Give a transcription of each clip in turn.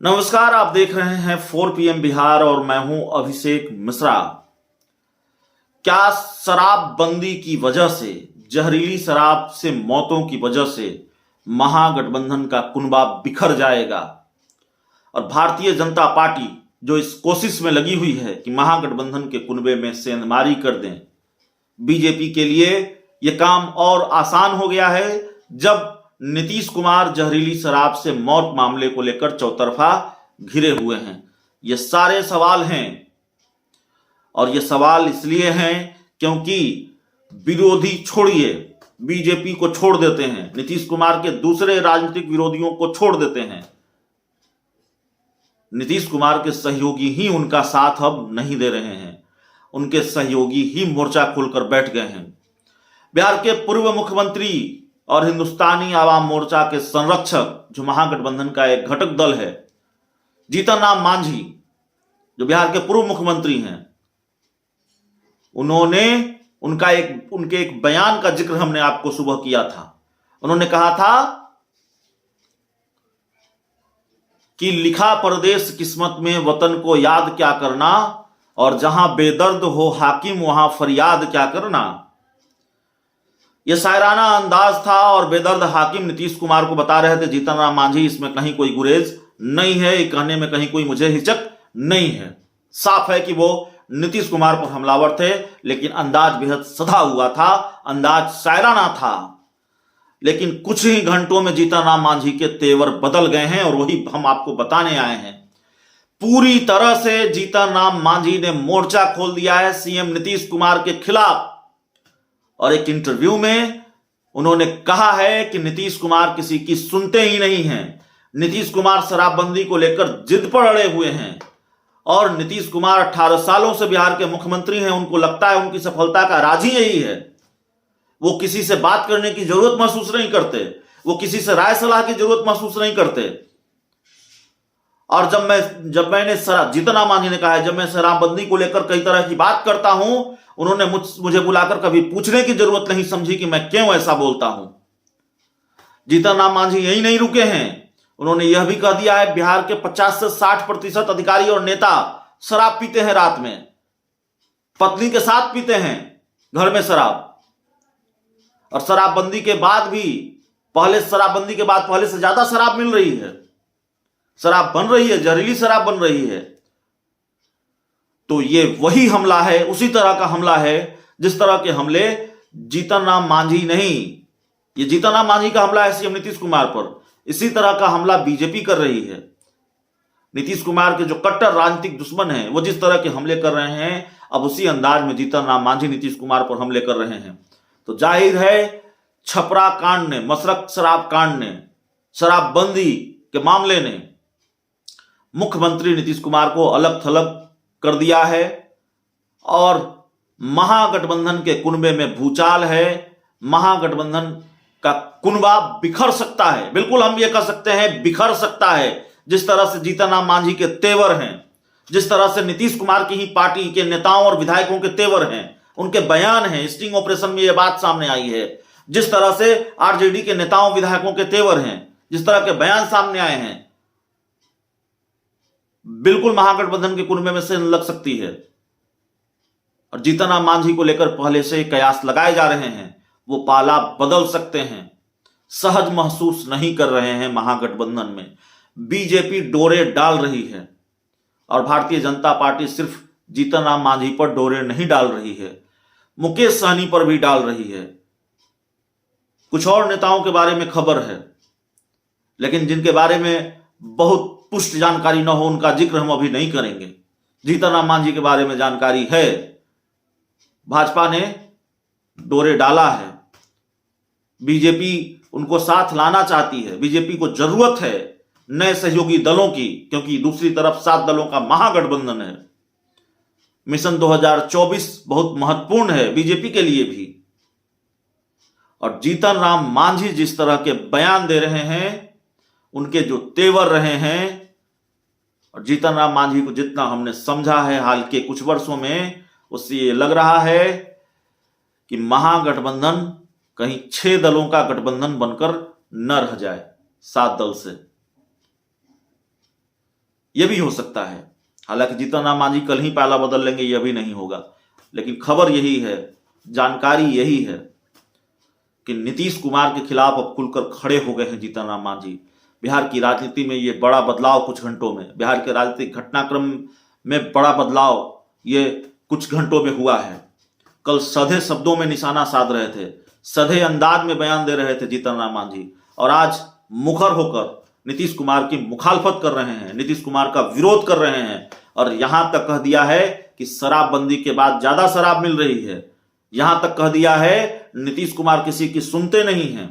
नमस्कार, आप देख रहे हैं 4 PM बिहार और मैं हूं अभिषेक मिश्रा। क्या शराबबंदी की वजह से, जहरीली शराब से मौतों की वजह से महागठबंधन का कुनबा बिखर जाएगा? और भारतीय जनता पार्टी जो इस कोशिश में लगी हुई है कि महागठबंधन के कुनबे में सेंधमारी कर दें, बीजेपी के लिए यह काम और आसान हो गया है जब नीतीश कुमार जहरीली शराब से मौत मामले को लेकर चौतरफा घिरे हुए हैं। ये सारे सवाल हैं और ये सवाल इसलिए हैं क्योंकि विरोधी छोड़िए, बीजेपी को छोड़ देते हैं, नीतीश कुमार के दूसरे राजनीतिक विरोधियों को छोड़ देते हैं। नीतीश कुमार के सहयोगी ही उनका साथ अब नहीं दे रहे हैं, उनके सहयोगी ही मोर्चा खोलकर बैठ गए हैं। बिहार के पूर्व मुख्यमंत्री और हिंदुस्तानी आवाम मोर्चा के संरक्षक, जो महागठबंधन का एक घटक दल है, जीतन राम मांझी, जो बिहार के पूर्व मुख्यमंत्री हैं, उनके एक बयान का जिक्र हमने आपको सुबह किया था। उन्होंने कहा था कि लिखा परदेश किस्मत में वतन को याद क्या करना, और जहां बेदर्द हो हाकिम वहां फरियाद क्या करना। यह शायराना अंदाज था और बेदर्द हाकिम नीतीश कुमार को बता रहे थे, जीतन राम मांझी, इसमें कहीं कोई गुरेज नहीं है, ये कहने में कहीं कोई मुझे हिचक नहीं है। साफ है कि वो नीतीश कुमार पर हमलावर थे, लेकिन अंदाज बेहद सधा हुआ था, अंदाज शायराना था। लेकिन कुछ ही घंटों में जीतन राम मांझी के तेवर बदल गए हैं और वही हम आपको बताने आए हैं। पूरी तरह से जीतन राम मांझी ने मोर्चा खोल दिया है सीएम नीतीश कुमार के खिलाफ। और एक इंटरव्यू में उन्होंने कहा है कि नीतीश कुमार किसी की सुनते ही नहीं हैं। नीतीश कुमार शराबबंदी को लेकर जिद पर अड़े हुए हैं और नीतीश कुमार 18 सालों से बिहार के मुख्यमंत्री हैं। उनको लगता है उनकी सफलता का राज ही यही है। वो किसी से बात करने की जरूरत महसूस नहीं करते, वो किसी से राय सलाह की जरूरत महसूस नहीं करते। और जब मैंने जीतन राम मांझी ने कहा है, जब मैं शराबबंदी को लेकर कई तरह की बात करता हूं, उन्होंने मुझे बुलाकर कभी पूछने की जरूरत नहीं समझी कि मैं क्यों ऐसा बोलता हूं। जीतन राम मांझी यही नहीं रुके हैं, उन्होंने यह भी कह दिया है बिहार के 50 से 60% अधिकारी और नेता शराब पीते हैं, रात में पत्नी के साथ पीते हैं घर में शराब। और शराबबंदी के बाद भी, शराबबंदी के बाद पहले से ज्यादा शराब मिल रही है, शराब बन रही है, जहरीली शराब बन रही है। तो ये वही हमला है, उसी तरह का हमला है जिस तरह के हमले जीतन राम मांझी नहीं, ये जीतन राम मांझी का हमला है सीएम नीतीश कुमार पर, इसी तरह का हमला बीजेपी कर रही है। नीतीश कुमार के जो कट्टर राजनीतिक दुश्मन हैं, वो जिस तरह के हमले कर रहे हैं, अब उसी अंदाज में जीतन राम मांझी नीतीश कुमार पर हमले कर रहे हैं। तो जाहिर है छपरा कांड ने, मसरक शराब कांड ने, शराबबंदी के मामले ने मुख्यमंत्री नीतीश कुमार को अलग थलग कर दिया है और महागठबंधन के कुनबे में भूचाल है। महागठबंधन का कुनबा बिखर सकता है, बिल्कुल हम ये कह सकते हैं बिखर सकता है। जिस तरह से जीतन राम मांझी के तेवर हैं, जिस तरह से नीतीश कुमार की ही पार्टी के नेताओं और विधायकों के तेवर हैं, उनके बयान हैं, स्टिंग ऑपरेशन में यह बात सामने आई है, जिस तरह से आरजेडी के नेताओं विधायकों के तेवर हैं, जिस तरह के बयान सामने आए हैं, बिल्कुल महागठबंधन के कुनबे में से लग सकती है। और जीतन राम मांझी को लेकर पहले से कयास लगाए जा रहे हैं, वो पाला बदल सकते हैं। सहज महसूस नहीं कर रहे हैं महागठबंधन में, बीजेपी डोरे डाल रही है। और भारतीय जनता पार्टी सिर्फ जीतन राम मांझी पर डोरे नहीं डाल रही है, मुकेश सहनी पर भी डाल रही है। कुछ और नेताओं के बारे में खबर है, लेकिन जिनके बारे में बहुत पुष्ट जानकारी न हो, उनका जिक्र हम अभी नहीं करेंगे। जीतन राम मांझी के बारे में जानकारी है, भाजपा ने डोरे डाला है, बीजेपी उनको साथ लाना चाहती है, बीजेपी को जरूरत है नए सहयोगी दलों की, क्योंकि दूसरी तरफ 7 दलों का महागठबंधन है। मिशन 2024 बहुत महत्वपूर्ण है बीजेपी के लिए भी। और जीतन राम मांझी जिस तरह के बयान दे रहे हैं, उनके जो तेवर रहे हैं, और जीतन राम मांझी को जितना हमने समझा है हाल के कुछ वर्षों में, उससे ये लग रहा है कि महागठबंधन कहीं 6 दलों का गठबंधन बनकर न रह जाए 7 दल से। यह भी हो सकता है। हालांकि जीतन राम मांझी कल ही पाला बदल लेंगे यह भी नहीं होगा, लेकिन खबर यही है, जानकारी यही है कि नीतीश कुमार के खिलाफ अब खुलकर खड़े हो गए हैं जीतन राम मांझी। बिहार की राजनीति में ये बड़ा बदलाव कुछ घंटों में, बिहार के राजनीतिक घटनाक्रम में बड़ा बदलाव ये कुछ घंटों में हुआ है। कल सधे शब्दों में निशाना साध रहे थे, सधे अंदाज में बयान दे रहे थे जीतन राम मांझी, और आज मुखर होकर नीतीश कुमार की मुखालफत कर रहे हैं, नीतीश कुमार का विरोध कर रहे हैं, और यहां तक कह दिया है कि शराबबंदी के बाद ज्यादा शराब मिल रही है। यहां तक कह दिया है नीतीश कुमार किसी की सुनते नहीं हैं,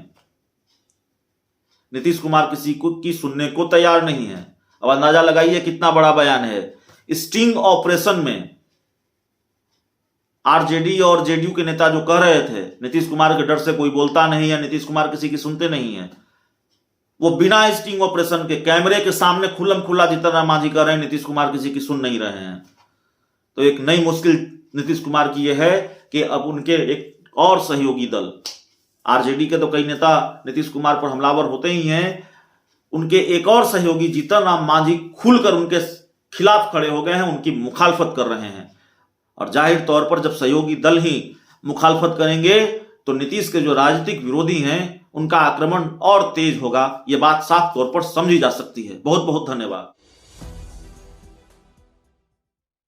नीतीश कुमार किसी की सुनने को तैयार नहीं है। अब अंदाजा लगाइए कितना बड़ा बयान है। स्टिंग ऑपरेशन में आरजेडी और जेडीयू के नेता जो कह रहे थे नीतीश कुमार के डर से कोई बोलता नहीं है, नीतीश कुमार किसी की सुनते नहीं है, वो बिना स्टिंग ऑपरेशन के कैमरे के सामने खुल्लम खुल्ला जीतन राम मांझी कह रहे हैं नीतीश कुमार किसी की सुन नहीं रहे हैं। तो एक नई मुश्किल नीतीश कुमार की यह है कि अब उनके एक और सहयोगी दल, आरजेडी के तो कई नेता नीतीश कुमार पर हमलावर होते ही हैं, उनके एक और सहयोगी जीतन राम मांझी खुलकर उनके खिलाफ खड़े हो गए हैं, उनकी मुखालफत कर रहे हैं। और जाहिर तौर पर जब सहयोगी दल ही मुखालफत करेंगे तो नीतीश के जो राजनीतिक विरोधी हैं उनका आक्रमण और तेज होगा। यह बात साफ तौर पर समझी जा सकती है। बहुत बहुत धन्यवाद।